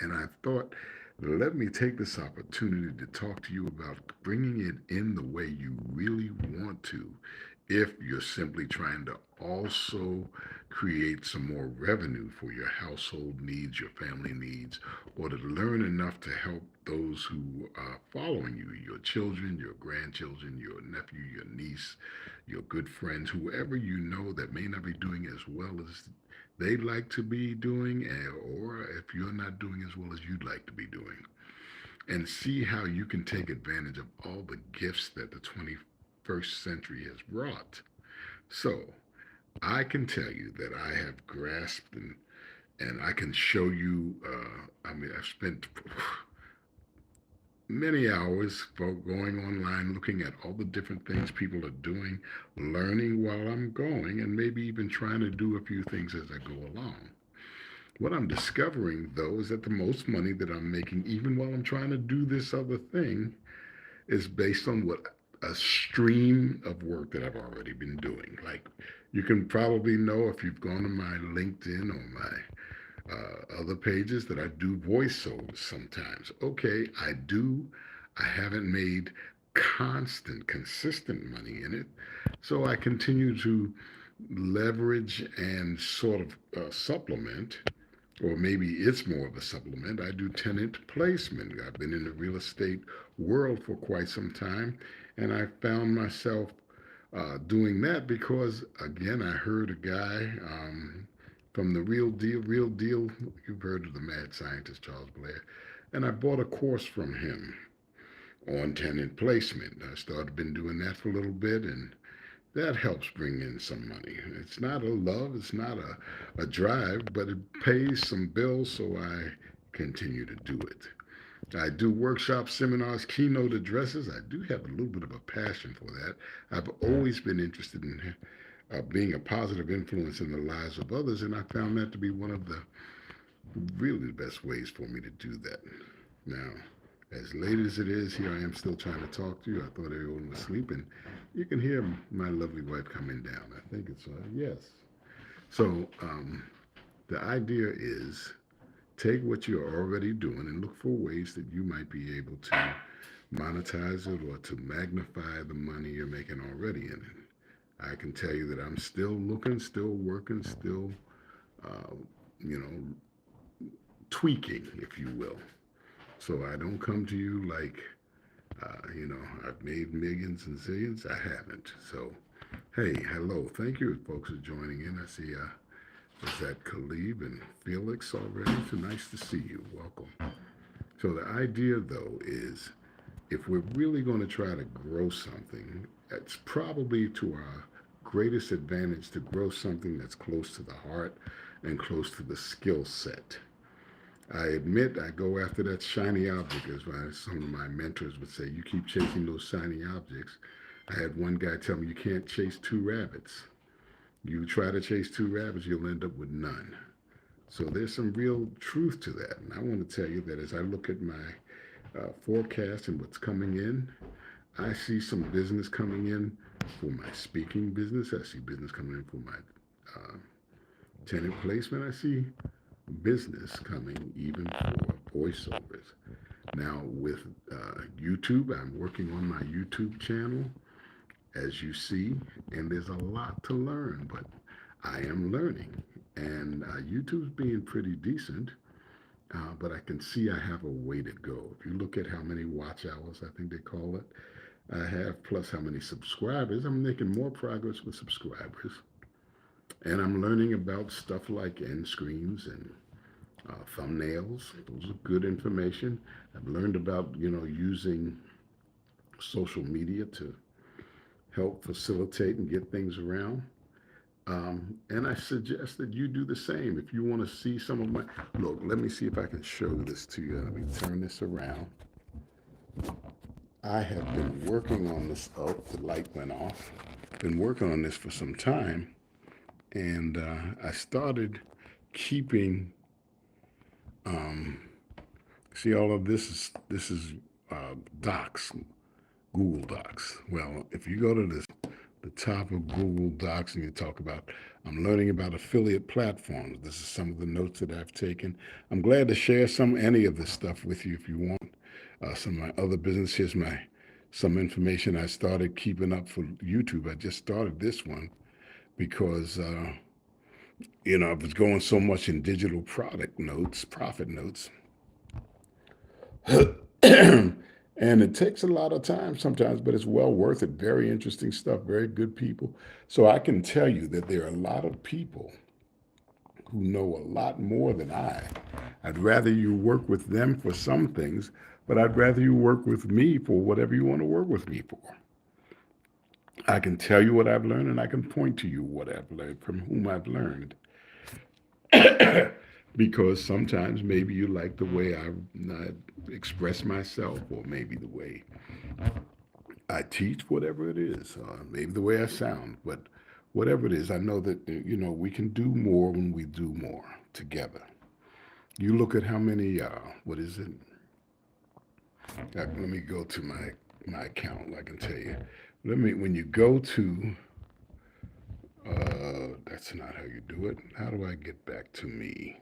And I thought, let me take this opportunity to talk to you about bringing it in the way you really want to, if you're simply trying to also create some more revenue for your household needs, your family needs, or to learn enough to help those who are following you, your children, your grandchildren, your nephew, your niece, your good friends, whoever you know that may not be doing as well as they'd like to be doing, or if you're not doing as well as you'd like to be doing, and see how you can take advantage of all the gifts that the 21st century has brought. So, I can tell you that I have grasped and I can show you. I mean, I've spent many hours for going online looking at all the different things people are doing, learning while I'm going, and maybe even trying to do a few things as I go along. What I'm discovering, though, is that the most money that I'm making, even while I'm trying to do this other thing, is based on what a stream of work that I've already been doing. Like you can probably know if you've gone to my LinkedIn or my other pages that I do voiceovers sometimes. Okay, I do. I haven't made constant, consistent money in it. So I continue to leverage and sort of supplement, or maybe it's more of a supplement. I do tenant placement. I've been in the real estate world for quite some time, and I found myself doing that because, again, I heard a guy from the Real Deal, Real Deal. You've heard of the mad scientist Charles Blair, and I bought a course from him on tenant placement. I started been doing that for a little bit, and that helps bring in some money. It's not a love, it's not a drive, but it pays some bills, so I continue to do it. I do workshops, seminars, keynote addresses. I do have a little bit of a passion for that. I've always been interested in being a positive influence in the lives of others, and I found that to be one of the really best ways for me to do that. Now, as late as it is, here I am still trying to talk to you. I thought everyone was sleeping. You can hear my lovely wife coming down. I think it's yes. So the idea is take what you're already doing and look for ways that you might be able to monetize it or to magnify the money you're making already in it. I can tell you that I'm still looking, still working, still, uh, you know, tweaking, if you will. So I don't come to you like, I've made millions and zillions. I haven't. So, hey, hello. Thank you, folks, for joining in. I see, is that Khalib and Felix already? So nice to see you. Welcome. So the idea, though, is if we're really going to try to grow something, it's probably to our greatest advantage to grow something that's close to the heart and close to the skill set. I admit I go after that shiny object, as some of my mentors would say. You keep chasing those shiny objects. I had one guy tell me you can't chase two rabbits. You try to chase two rabbits, you'll end up with none. So there's some real truth to that. And I want to tell you that as I look at my forecast and what's coming in, I see some business coming in for my speaking business. I see business coming in for my uh, tenant placement. I see business coming even for voiceovers. Now, with YouTube, I'm working on my YouTube channel, as you see, and there's a lot to learn, but I am learning. And YouTube's being pretty decent, but I can see I have a way to go. If you look at how many watch hours, I think they call it, I have, plus how many subscribers, I'm making more progress with subscribers. And I'm learning about stuff like end screens and thumbnails. Those are good information. I've learned about using social media to help facilitate and get things around. And I suggest that you do the same. If you want to see some of my look, let me see if I can show this to you. Let me turn this around. I have been working on this. Oh, the light went off. Been working on this for some time, and I started keeping. Um, See, all of this is Docs, Google Docs. Well, if you go to the the top of Google Docs, and you talk about, I'm learning about affiliate platforms. This is some of the notes that I've taken. I'm glad to share any of this stuff with you if you want. Some of my other business. Here's some information I started keeping up for YouTube. I just started this one because I was going so much in digital product notes, profit notes, and it takes a lot of time sometimes, but it's well worth it. Very interesting stuff, very good people. So I can tell you that there are a lot of people who know a lot more than I. I'd rather you work with them for some things, but I'd rather you work with me for whatever you want to work with me for. I can tell you what I've learned, and I can point to you what I've learned from whom I've learned. Because sometimes maybe you like the way I express myself, or maybe the way I teach, whatever it is, maybe the way I sound, but whatever it is, I know that we can do more when we do more together. You look at how many, what is it? Let me go to my account. I can tell you. When you go to, that's not how you do it. How do I get back to me?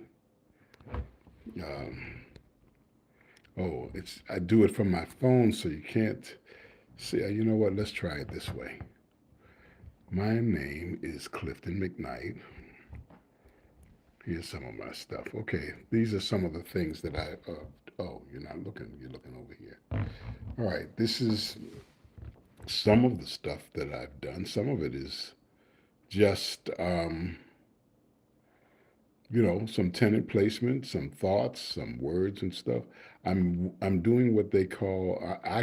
Um, I do it from my phone, so you can't see. You know what? Let's try it this way. My name is Clifton McKnight. Here's some of my stuff. Okay, these are some of the things that you're not looking. You're looking over here. All right, this is some of the stuff that I've done. Some of it is just, some tenant placement, some thoughts, some words and stuff. I'm doing what I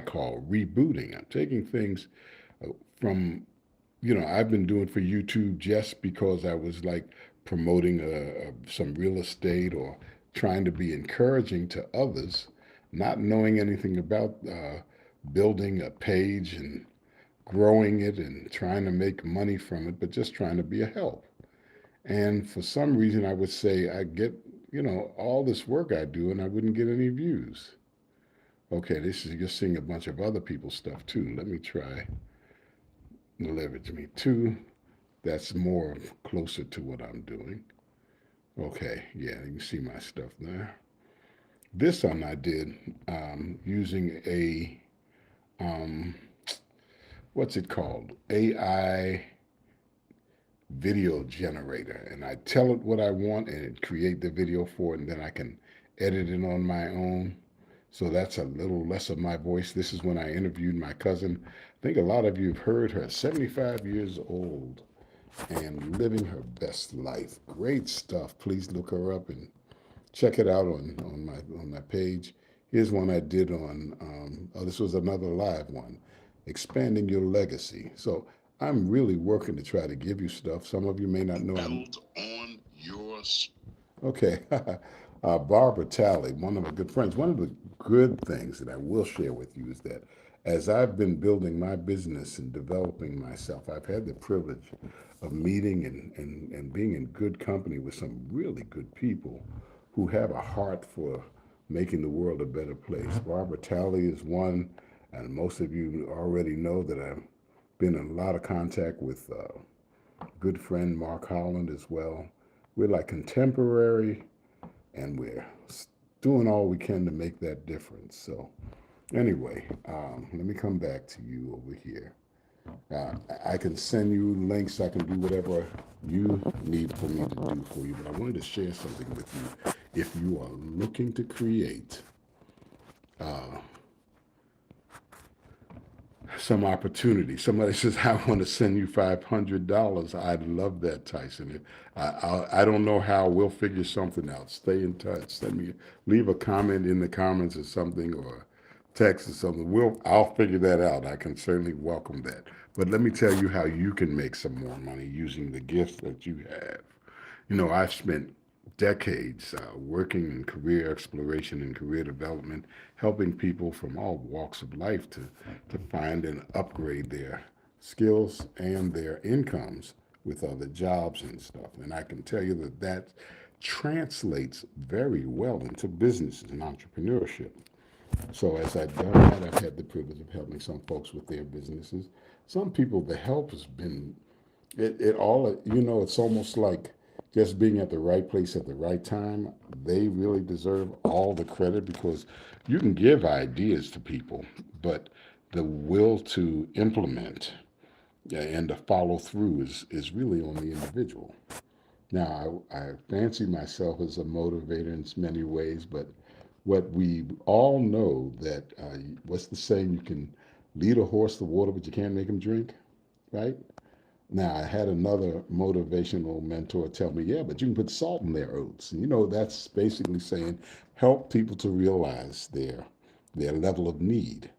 call rebooting. I'm taking things from I've been doing for YouTube just because I was like promoting some real estate or trying to be encouraging to others, not knowing anything about building a page and growing it and trying to make money from it, but just trying to be a help. And for some reason, I would say I get, all this work I do and I wouldn't get any views. Okay, you're seeing a bunch of other people's stuff too. Let me try leverage me too. That's more closer to what I'm doing. Okay, yeah, you can see my stuff there. This one I did using um, what's it called? AI video generator. And I tell it what I want and it create the video for it, and then I can edit it on my own. So that's a little less of my voice. This is when I interviewed my cousin. I think a lot of you have heard her, 75 years old and living her best life. Great stuff. Please look her up and check it out on my page. Here's one I did on. This was another live one, expanding your legacy. So I'm really working to try to give you stuff. Some of you may not know. Build on yours. Okay. Barbara Talley, one of my good friends. One of the good things that I will share with you is that as I've been building my business and developing myself, I've had the privilege of meeting and being in good company with some really good people who have a heart for making the world a better place. Barbara Talley is one, and most of you already know that I've been in a lot of contact with good friend Mark Holland as well. We're like contemporary, and we're doing all we can to make that difference. So anyway, let me come back to you over here. I can send you links. I can do whatever you need for me to do for you. But I wanted to share something with you. If you are looking to create some opportunity, somebody says, I want to send you $500. I'd love that, Tyson. I don't know how. We'll figure something out. Stay in touch. Leave a comment in the comments or something, or text or something. I'll figure that out. I can certainly welcome that. But let me tell you how you can make some more money using the gifts that you have. I've spent decades working in career exploration and career development, helping people from all walks of life to find and upgrade their skills and their incomes with other jobs and stuff. And I can tell you that translates very well into businesses and entrepreneurship. So as I've done that, I've had the privilege of helping some folks with their businesses. Some people, the help has been it all. It's almost like just being at the right place at the right time. They really deserve all the credit because you can give ideas to people, but the will to implement and to follow through is really on the individual. Now, I fancy myself as a motivator in many ways, but what we all know that what's the saying? You can lead a horse to water, but you can't make him drink, right? Now, I had another motivational mentor tell me, yeah, but you can put salt in their oats. And, that's basically saying help people to realize their level of need.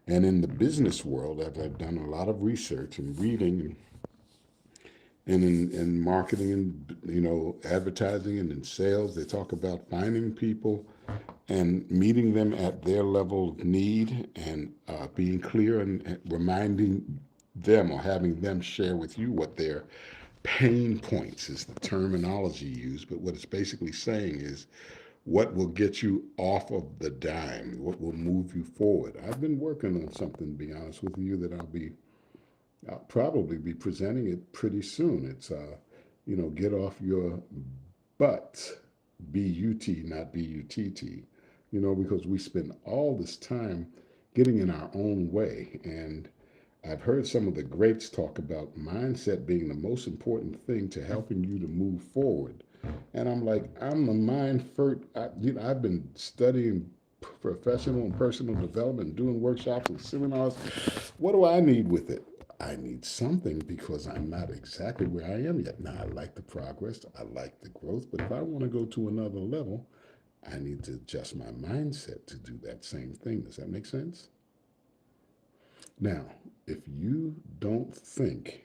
And in the business world, I've done a lot of research and reading and in marketing and advertising and in sales, they talk about finding people and meeting them at their level of need and being clear and reminding them or having them share with you what their pain points is the terminology used, but what it's basically saying is what will get you off of the dime, what will move you forward. I've been working on something, to be honest with you, that I'll probably be presenting it pretty soon. It's get off your butt, B-U-T, not B-U-T-T, because we spend all this time getting in our own way. And I've heard some of the greats talk about mindset being the most important thing to helping you to move forward. And I'm like, I'm the mind first. I've been studying professional and personal development, doing workshops and seminars. What do I need with it? I need something because I'm not exactly where I am yet. Now, I like the progress, I like the growth, but if I want to go to another level, I need to adjust my mindset to do that same thing. Does that make sense? Now, if you don't think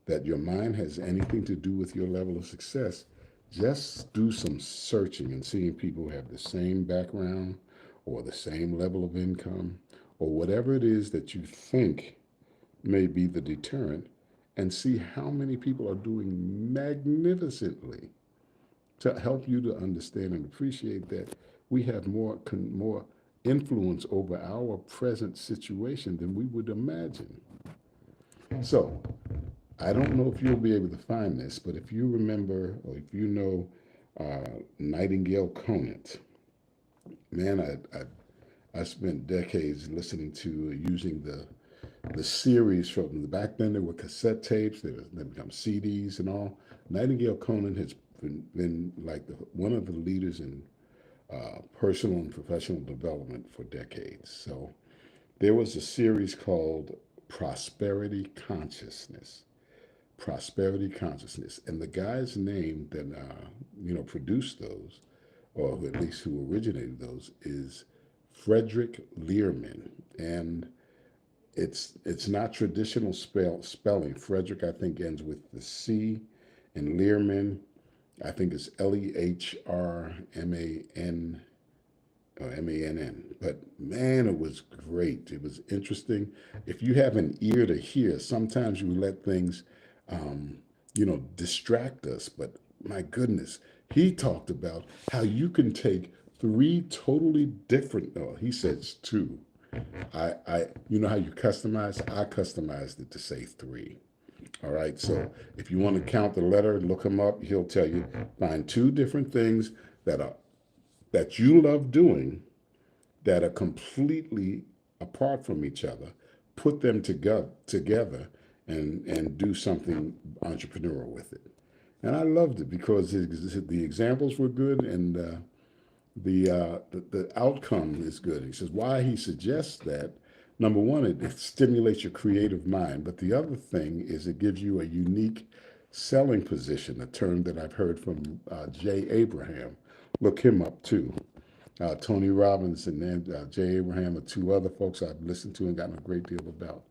that your mind has anything to do with your level of success, just do some searching and seeing people who have the same background or the same level of income or whatever it is that you think may be the deterrent and see how many people are doing magnificently to help you to understand and appreciate that we have more influence over our present situation than we would imagine. So, I don't know if you'll be able to find this, but if you remember or if you know Nightingale Conant, man, I spent decades listening to using the series from back then. There were cassette tapes, they become CDs and all. Nightingale Conant has been like one of the leaders in personal and professional development for decades. So there was a series called Prosperity Consciousness. Prosperity Consciousness, and the guy's name that produced those, or at least who originated those, is Frederick Learman, and it's not traditional spelling. Frederick, I think, ends with the C, and Learman, I think, is Lehrman or Mann. But man, it was great. It was interesting. If you have an ear to hear, sometimes you let things, distract us. But my goodness, he talked about how you can take three totally different. No, he says two. You know how you customize? I customized it to say three. All right. So if you want to count the letter, look him up. He'll tell you find two different things that you love doing that are completely apart from each other. Put them together and do something entrepreneurial with it. And I loved it because the examples were good and the outcome is good. He says why he suggests that. Number one, it stimulates your creative mind, but the other thing is it gives you a unique selling position, a term that I've heard from Jay Abraham. Look him up too. Tony Robbins and Jay Abraham are two other folks I've listened to and gotten a great deal about.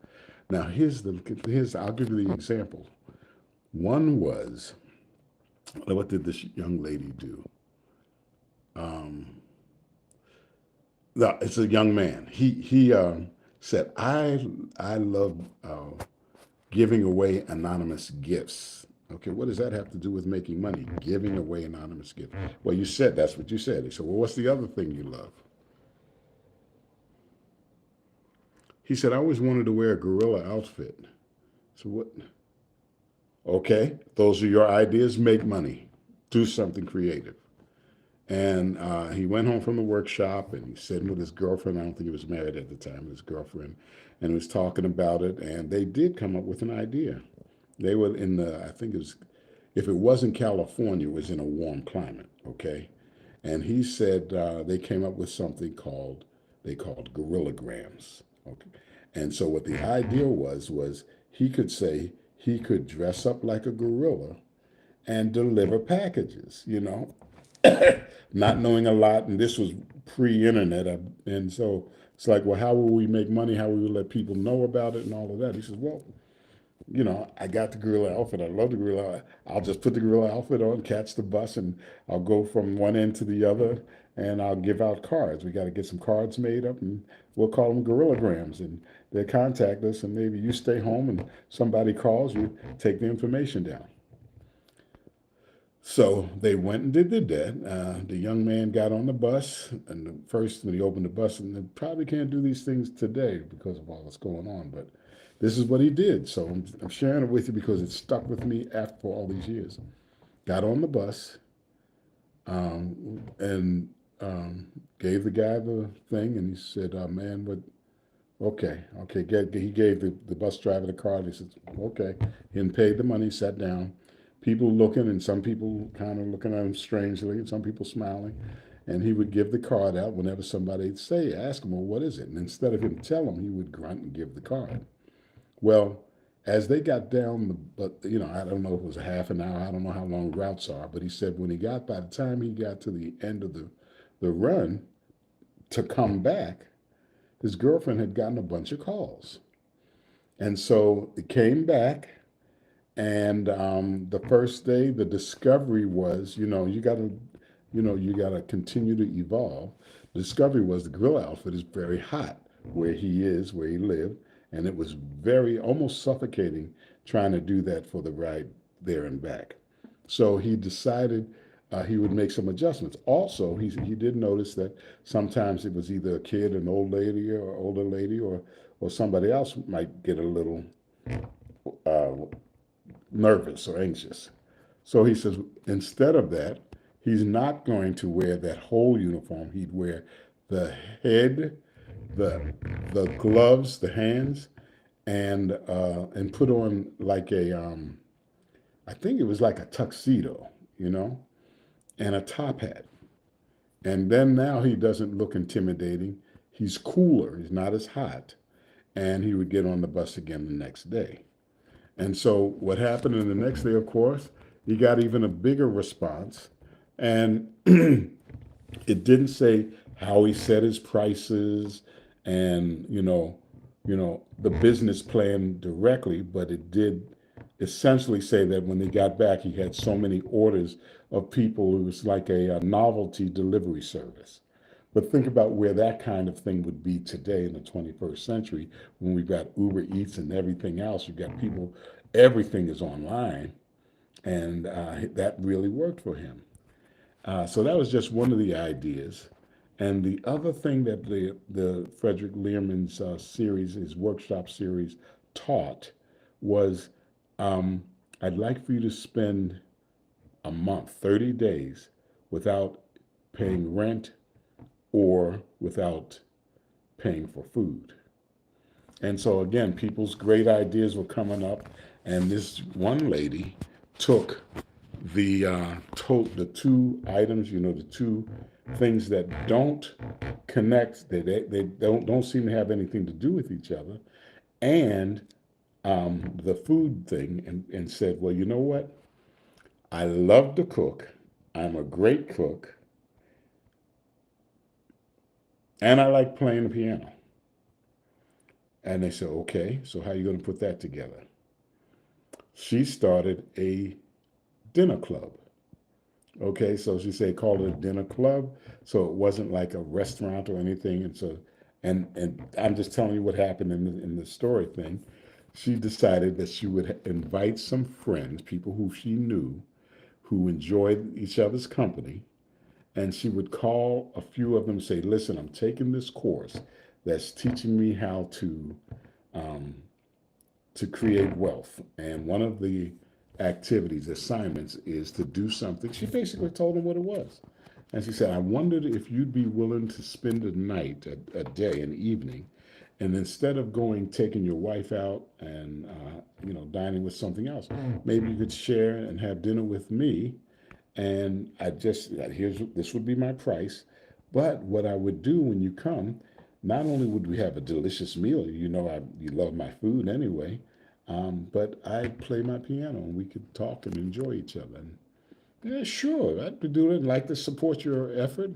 Now I'll give you the example. One was, what did this young lady do? No, it's a young man. He said, I love giving away anonymous gifts. Okay, what does that have to do with making money? Giving away anonymous gifts. Well, you said that's what you said. He said, well, what's the other thing you love? He said, I always wanted to wear a gorilla outfit. So what? Okay, those are your ideas. Make money. Do something creative. And he went home from the workshop and he's sitting with his girlfriend. I don't think he was married at the time, his girlfriend, and he was talking about it. And they did come up with an idea. They were in the, I think it was, if it wasn't California, it was in a warm climate, okay? And he said they came up with something called, they called gorillograms, okay? And so what the idea was he could say he could dress up like a gorilla and deliver packages, not knowing a lot. And this was pre-internet. And so it's like, well, how will we make money? How will we let people know about it and all of that? He says, well, I got the gorilla outfit. I love the gorilla. I'll just put the gorilla outfit on, catch the bus, and I'll go from one end to the other, and I'll give out cards. We got to get some cards made up, and we'll call them gorillograms. And they contact us, and maybe you stay home, and somebody calls you, take the information down. So they went and did that. The young man got on the bus, and first when he opened the bus, and they probably can't do these things today because of all that's going on, but this is what he did. So I'm sharing it with you because it stuck with me after all these years. Got on the bus and gave the guy the thing, and he said, "Man, what? Okay, okay." He gave the bus driver the card. He said, "Okay," and paid the money. Sat down. People looking, and some people kind of looking at him strangely, and some people smiling. And he would give the card out whenever somebody'd ask him, "Well, what is it?" And instead of him tell him, he would grunt and give the card. Well, as they got down but I don't know if it was a half an hour. I don't know how long routes are, but he said when by the time he got to the end of the run to come back, his girlfriend had gotten a bunch of calls, and so it came back. And the first day, the discovery was, you gotta continue to evolve. The discovery was the gorilla outfit is very hot where he is, where he lived, and it was very almost suffocating trying to do that for the ride there and back. So he decided he would make some adjustments. Also, he did notice that sometimes it was either a kid, an old lady, or older lady, or somebody else might get a little uh, nervous or anxious. So he says instead of that, he's not going to wear that whole uniform. He'd wear the head, the gloves, the hands, and put on like I think it was like a tuxedo, and a top hat. And then now he doesn't look intimidating. He's cooler. He's not as hot. And he would get on the bus again the next day. And so what happened in the next day, of course, he got even a bigger response. And it didn't say how he set his prices and, the business plan directly, but it did essentially say that when they got back, he had so many orders of people. It was like a novelty delivery service. But think about where that kind of thing would be today in the 21st century when we've got Uber Eats and everything else. You've got people, everything is online. And that really worked for him. So that was just one of the ideas. And the other thing that the Frederick Learmon's series, his workshop series, taught was I'd like for you to spend a month, 30 days, without paying rent or without paying for food. And so again, people's great ideas were coming up, and this one lady took the two items, the two things that don't connect, they don't seem to have anything to do with each other, and the food thing, and said, well, you know what? I love to cook. I'm a great cook. And I like playing the piano. And they said, okay, so how are you going to put that together? She started a dinner club. Okay, so she said called it a dinner club. So it wasn't like a restaurant or anything. And so, and I'm just telling you what happened in the story thing. She decided that she would invite some friends, people who she knew, who enjoyed each other's company, and she would call a few of them and say, listen, I'm taking this course that's teaching me how to um, to create wealth. And one of the activities, assignments, is to do something. She basically told him what it was. And she said, I wondered if you'd be willing to spend a night, a day, an evening, and instead of going, taking your wife out and, dining with something else, maybe you could share and have dinner with me. And this would be my price. But what I would do when you come, not only would we have a delicious meal, you love my food anyway, but I'd play my piano and we could talk and enjoy each other. And yeah, sure, I'd do it. I'd like to support your effort.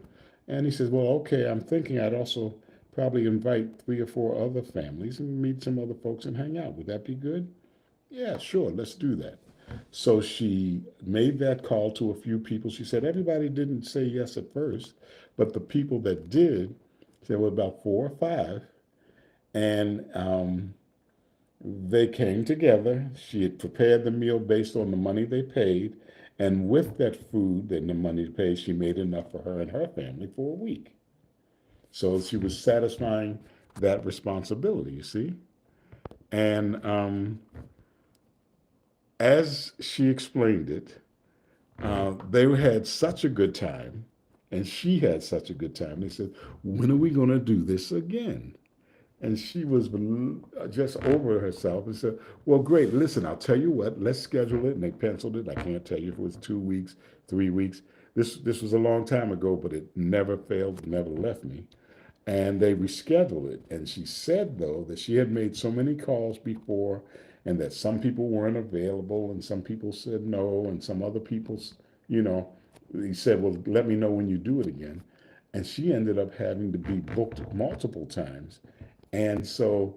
And he says, well, okay, I'm thinking I'd also probably invite 3 or 4 other families and meet some other folks and hang out. Would that be good? Yeah, sure, let's do that. So she made that call to a few people. She said everybody didn't say yes at first, but the people that did, there were about 4 or 5, and they came together. She had prepared the meal based on the money they paid, and with that food and the money they paid, she made enough for her and her family for a week. So she was satisfying that responsibility, you see? And as she explained it, they had such a good time, and she had such a good time. They said, when are we going to do this again? And she was just over herself and said, well, great. Listen, I'll tell you what, let's schedule it. And they penciled it. I can't tell you if it was 2 weeks, 3 weeks. This was a long time ago, but it never failed, never left me. And they rescheduled it. And she said, though, that she had made so many calls before and that some people weren't available and some people said no and some other people, you know, he said, well, let me know when you do it again. And she ended up having to be booked multiple times. And so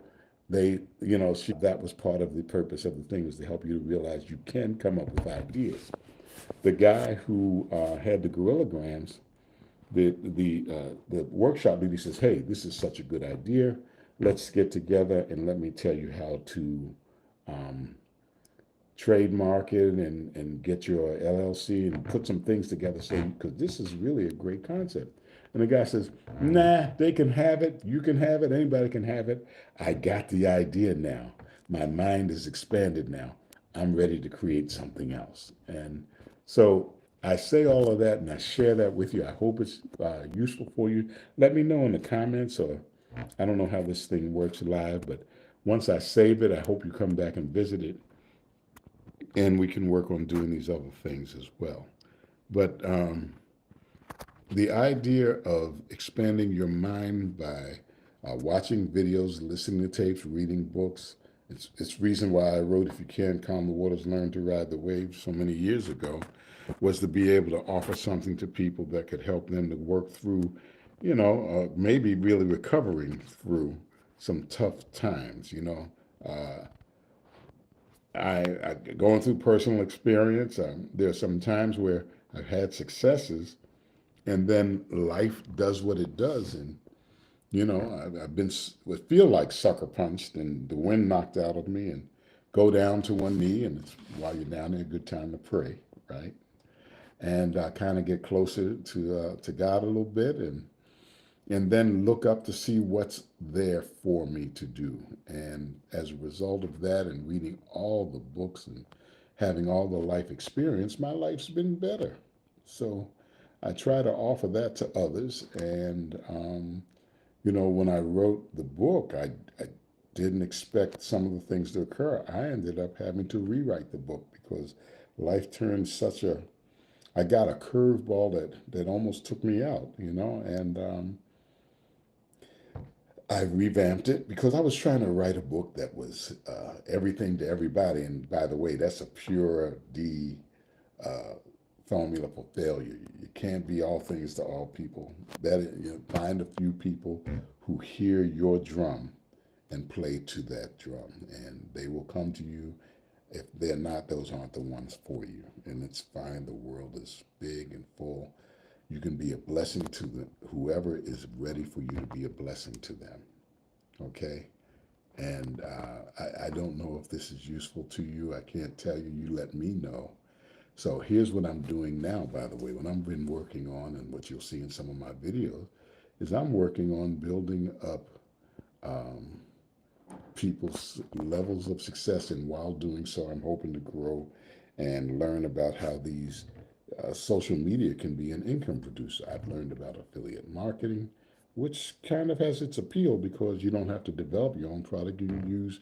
that was part of the purpose of the thing, was to help you to realize you can come up with ideas. The guy who had the gorillograms, the workshop leader says, hey, this is such a good idea. Let's get together and let me tell you how to um, trademark it and get your LLC and put some things together. So, because this is really a great concept. And the guy says, nah, they can have it. You can have it. Anybody can have it. I got the idea now. My mind is expanded now. I'm ready to create something else. And so I say all of that and I share that with you. I hope it's useful for you. Let me know in the comments, or I don't know how this thing works live, but once I save it, I hope you come back and visit it and we can work on doing these other things as well. But the idea of expanding your mind by watching videos, listening to tapes, reading books. It's reason why I wrote If You Can't Calm the Waters, Learn to Ride the Waves so many years ago, was to be able to offer something to people that could help them to work through, maybe really recovering through some tough times. I going through personal experience. There are some times where I've had successes, and then life does what it does, and I've been would feel like sucker punched, and the wind knocked out of me, and go down to one knee, and it's, while you're down there, a good time to pray, right? And kind of get closer to God a little bit, and then look up to see what's there for me to do. And as a result of that, and reading all the books and having all the life experience, my life's been better. So I try to offer that to others. And, when I wrote the book, I didn't expect some of the things to occur. I ended up having to rewrite the book because life turned I got a curveball that almost took me out, and I revamped it because I was trying to write a book that was everything to everybody. And by the way, that's a pure D uh, formula for failure. You can't be all things to all people. Find a few people who hear your drum and play to that drum, and they will come to you. If they're not, those aren't the ones for you. And it's fine. The world is big and full. You can be a blessing to whoever is ready for you to be a blessing to them. Okay? And I don't know if this is useful to you. I can't tell you. You let me know. So here's what I'm doing now, by the way. What I've been working on, and what you'll see in some of my videos, is I'm working on building up people's levels of success, and while doing so, I'm hoping to grow and learn about how these social media can be an income producer. I've learned about affiliate marketing, which kind of has its appeal because you don't have to develop your own product. You can use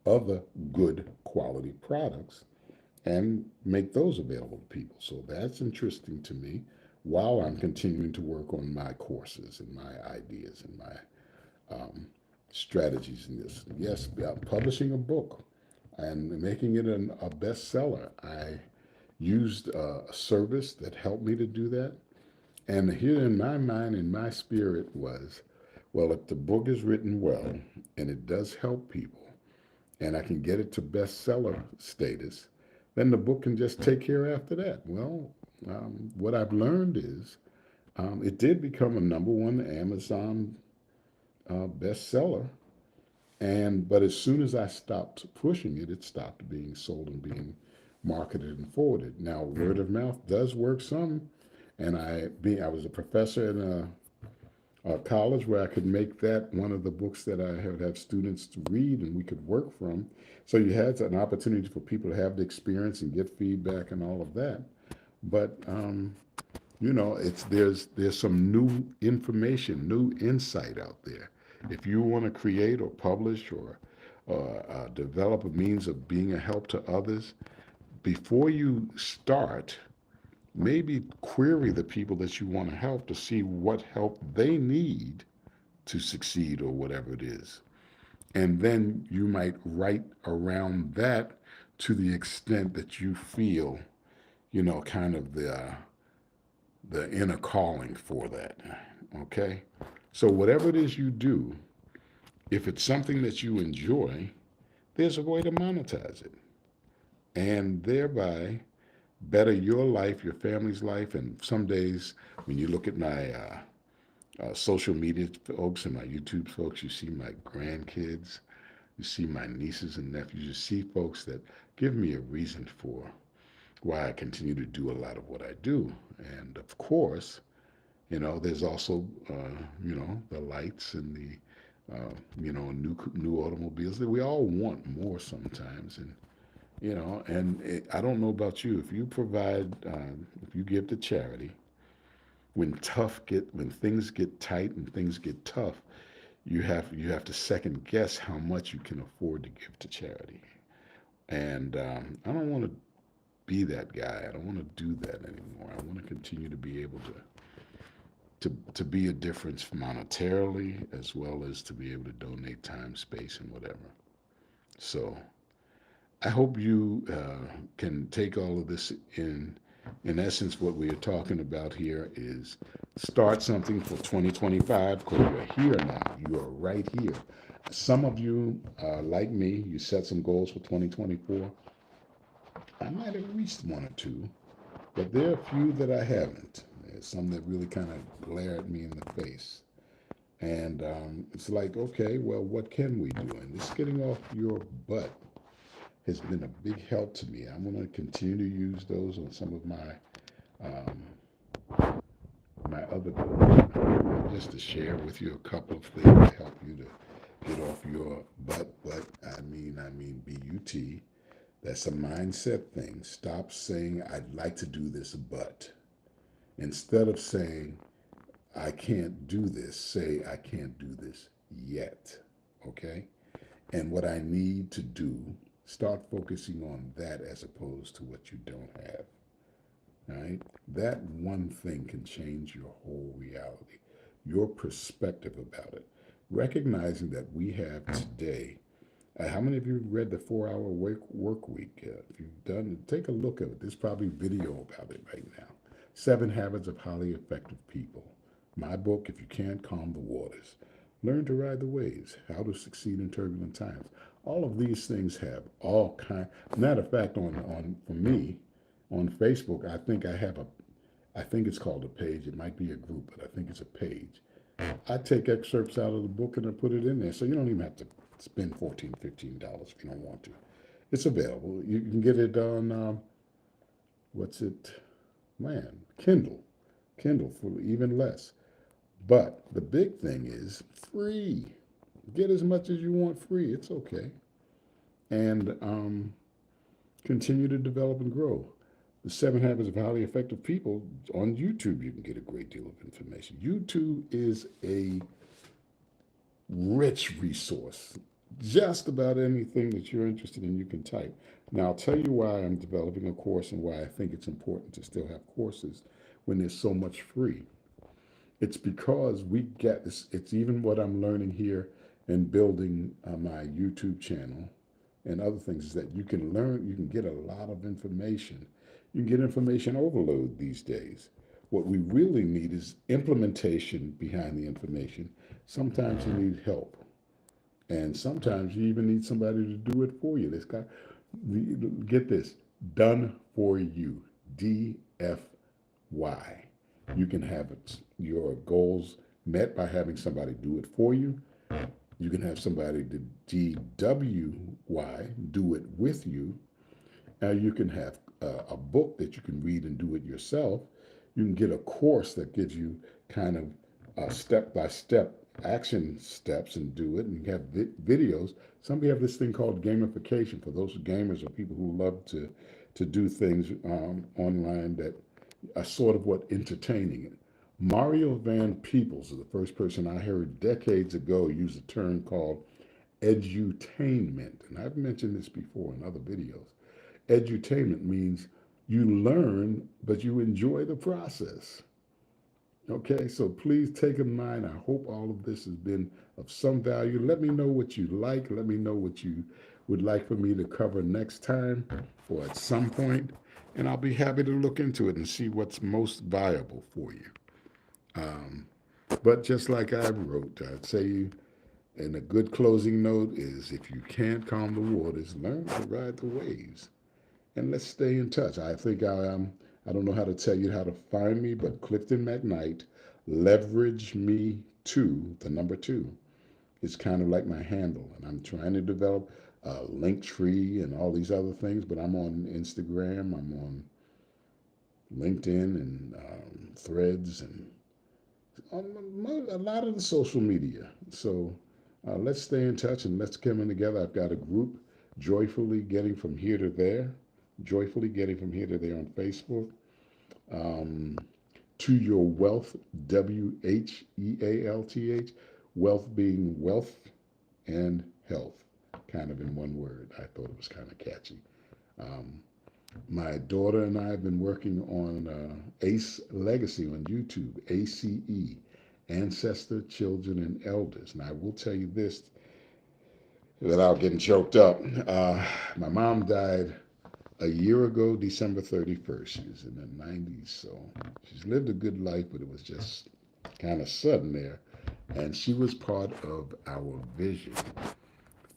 other good quality products and make those available to people. So that's interesting to me while I'm continuing to work on my courses and my ideas and my strategies in this. Yes, publishing a book and making it a bestseller. I used a service that helped me to do that. And here in my mind, in my spirit was, well, if the book is written well and it does help people and I can get it to bestseller status, then the book can just take care after that. Well, what I've learned is it did become a number one Amazon bestseller. And but as soon as I stopped pushing it, it stopped being sold and being marketed and forwarded. Now, word of mouth does work some, and I was a professor in a college where I could make that one of the books that I would have students to read and we could work from. So you had an opportunity for people to have the experience and get feedback and all of that. But it's there's some new information, new insight out there. If you want to create or publish or develop a means of being a help to others, before you start, maybe query the people that you want to help to see what help they need to succeed or whatever it is. And then you might write around that to the extent that you feel, kind of the inner calling for that. Okay? So whatever it is you do, if it's something that you enjoy, there's a way to monetize it. And thereby better your life, your family's life, and some days when you look at my social media folks and my YouTube folks, you see my grandkids, you see my nieces and nephews, you see folks that give me a reason for why I continue to do a lot of what I do. And of course, there's also, the lights and new automobiles that we all want more sometimes. I don't know about you. If you provide, if you give to charity, when things get tight and things get tough, you have to second guess how much you can afford to give to charity. And I don't want to be that guy. I don't want to do that anymore. I want to continue to be able to be a difference monetarily as well as to be able to donate time, space, and whatever. So I hope you can take all of this in. In essence, what we are talking about here is start something for 2025 because you're here now. You are right here. Some of you, like me, you set some goals for 2024. I might have reached one or two, but there are a few that I haven't. There's some that really kind of glare at me in the face. And it's like, okay, well, what can we do? And this getting off your butt has been a big help to me. I'm going to continue to use those on some of my other goals, just to share with you a couple of things to help you to get off your butt. But I mean, BUT. That's a mindset thing. Stop saying I'd like to do this, but instead of saying I can't do this, say I can't do this yet. Okay? And what I need to do, start focusing on that as opposed to what you don't have. Right? That one thing can change your whole reality, your perspective about it. Recognizing that we have today. How many of you read the 4 Hour Work Week? If you've done, take a look at it. There's probably video about it right now. 7 Habits of Highly Effective People. My book, If You Can't Calm the Waters. Learn to Ride the Waves. How to Succeed in Turbulent Times. All of these things have all kind. Matter of fact, for me, on Facebook, I think it's called a page. It might be a group, but I think it's a page. I take excerpts out of the book and I put it in there, so you don't even have to spend $14, $15 if you don't want to. It's available. You can get it on Kindle. Kindle for even less. But the big thing is free. Get as much as you want free. It's okay. And continue to develop and grow. The Seven Habits of Highly Effective People on YouTube, you can get a great deal of information. YouTube is a rich resource. Just about anything that you're interested in, you can type. Now, I'll tell you why I'm developing a course and why I think it's important to still have courses when there's so much free. It's because we get this, it's even what I'm learning here and building my YouTube channel and other things is that you can learn, you can get a lot of information. You can get information overload these days. What we really need is implementation behind the information. Sometimes you need help, and sometimes you even need somebody to do it for you. This guy, get this, done for you, DFY. You can have your goals met by having somebody do it for you. You can have somebody to DWY, do it with you. You can have a book that you can read and do it yourself. You can get a course that gives you kind of step by step action steps and do it. And you have videos. Some people have this thing called gamification for those gamers or people who love to do things online that are sort of what entertaining it. Mario Van Peebles is the first person I heard decades ago use a term called edutainment. And I've mentioned this before in other videos. Edutainment means you learn, but you enjoy the process. Okay, so please take in mind, I hope all of this has been of some value. Let me know what you like. Let me know what you would like for me to cover next time or at some point, and I'll be happy to look into it and see what's most viable for you. Um, but just like I wrote, I'd say, and a good closing note is if you can't calm the waters, learn to ride the waves. And let's stay in touch. I think I don't know how to tell you how to find me, but Clifton McKnight, leverage me to the number two. It's kind of like my handle. And I'm trying to develop a link tree and all these other things, but I'm on Instagram, I'm on LinkedIn and threads and on a lot of the social media. So let's stay in touch and let's come in together. I've got a group, Joyfully Getting From Here to There, Joyfully Getting From Here to There on Facebook. Um, to Your Wealth, WHEALTH, wealth being wealth and health, kind of in one word. I thought it was kind of catchy. Um, my daughter and I have been working on ACE Legacy on YouTube, ACE, Ancestor, Children, and Elders. And I will tell you this without getting choked up. My mom died a year ago, December 31st. She was in the 90s, so she's lived a good life, but it was just kind of sudden there. And she was part of our vision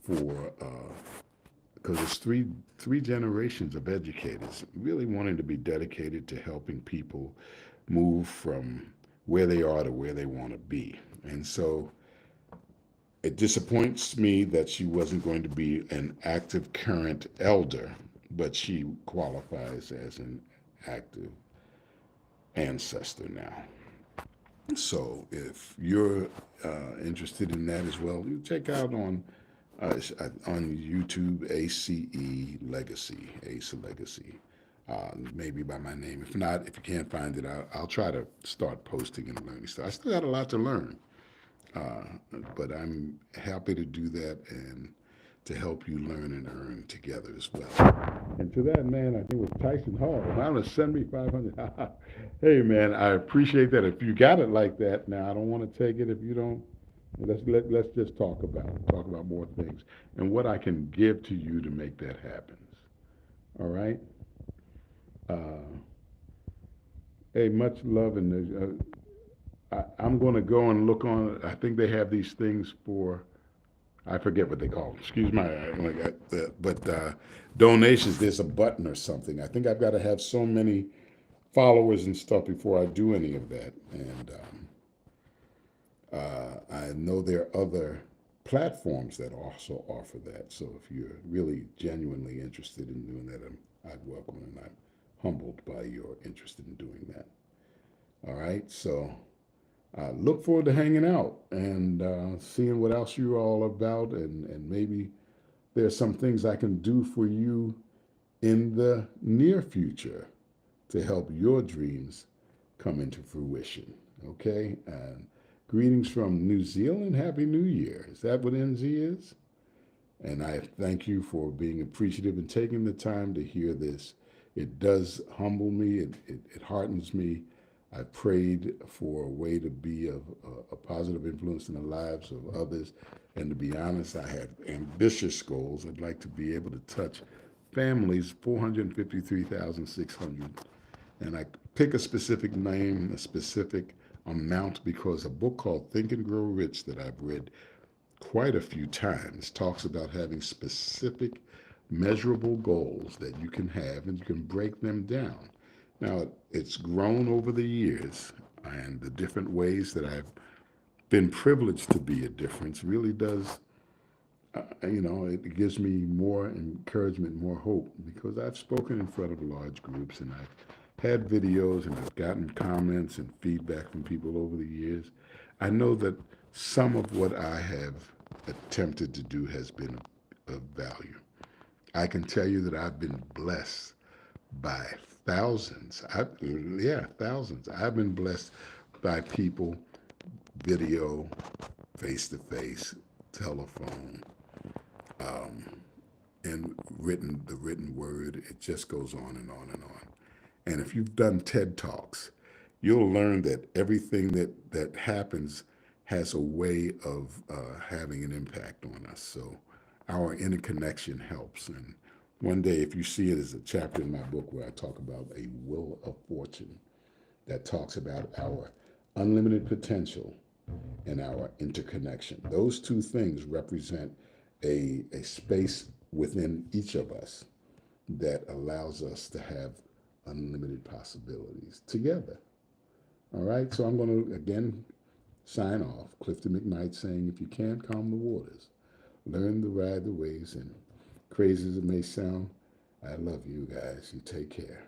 for because it's three generations of educators really wanting to be dedicated to helping people move from where they are to where they want to be. And so it disappoints me that she wasn't going to be an active current elder, but she qualifies as an active ancestor now. So if you're interested in that as well, you check out on YouTube ACE Legacy, ACE Legacy, maybe by my name. If not, if you can't find it, I'll try to start posting and learning stuff. I still got a lot to learn, uh, but I'm happy to do that and to help you learn and earn together as well. And to that man, I think it was Tyson Hall. I'm gonna send me 500. Hey man, I appreciate that. If you got it like that, now I don't want to take it if you don't. Let's just talk about more things and what I can give to you to make that happen. All right. Uh, hey, much love, and I'm going to go and look on. I think they have these things for. I forget what they call them. Excuse my, but donations. There's a button or something. I think I've got to have so many followers and stuff before I do any of that. And I know there are other platforms that also offer that. So if you're really genuinely interested in doing that, I'd welcome it, and I'm humbled by your interest in doing that. All right. So Look forward to hanging out and seeing what else you're all about, and maybe there's some things I can do for you in the near future to help your dreams come into fruition. Okay? And greetings from New Zealand. Happy New Year. Is that what NZ is? And I thank you for being appreciative and taking the time to hear this. It does humble me, it heartens me. I prayed for a way to be a positive influence in the lives of others. And to be honest, I had ambitious goals. I'd like to be able to touch families, 453,600. And I pick a specific name, a specific amount, because a book called Think and Grow Rich that I've read quite a few times talks about having specific measurable goals that you can have and you can break them down. Now, it's grown over the years, and the different ways that I've been privileged to be a difference really does, it gives me more encouragement, more hope, because I've spoken in front of large groups and I've had videos and I've gotten comments and feedback from people over the years. I know that some of what I have attempted to do has been of value. I can tell you that I've been blessed by thousands. Yeah, thousands. I've been blessed by people, video, face to face, telephone, um, and the written word. It just goes on and on and on. And if you've done TED Talks, you'll learn that everything that happens has a way of having an impact on us. So our interconnection helps. And one day, if you see it as a chapter in my book where I talk about a wheel of fortune that talks about our unlimited potential and our interconnection. Those two things represent a space within each of us that allows us to have unlimited possibilities together. All right, so I'm going to again sign off. Clifton McKnight saying, if you can't calm the waters, learn to ride the waves. And crazy as it may sound, I love you guys. You take care.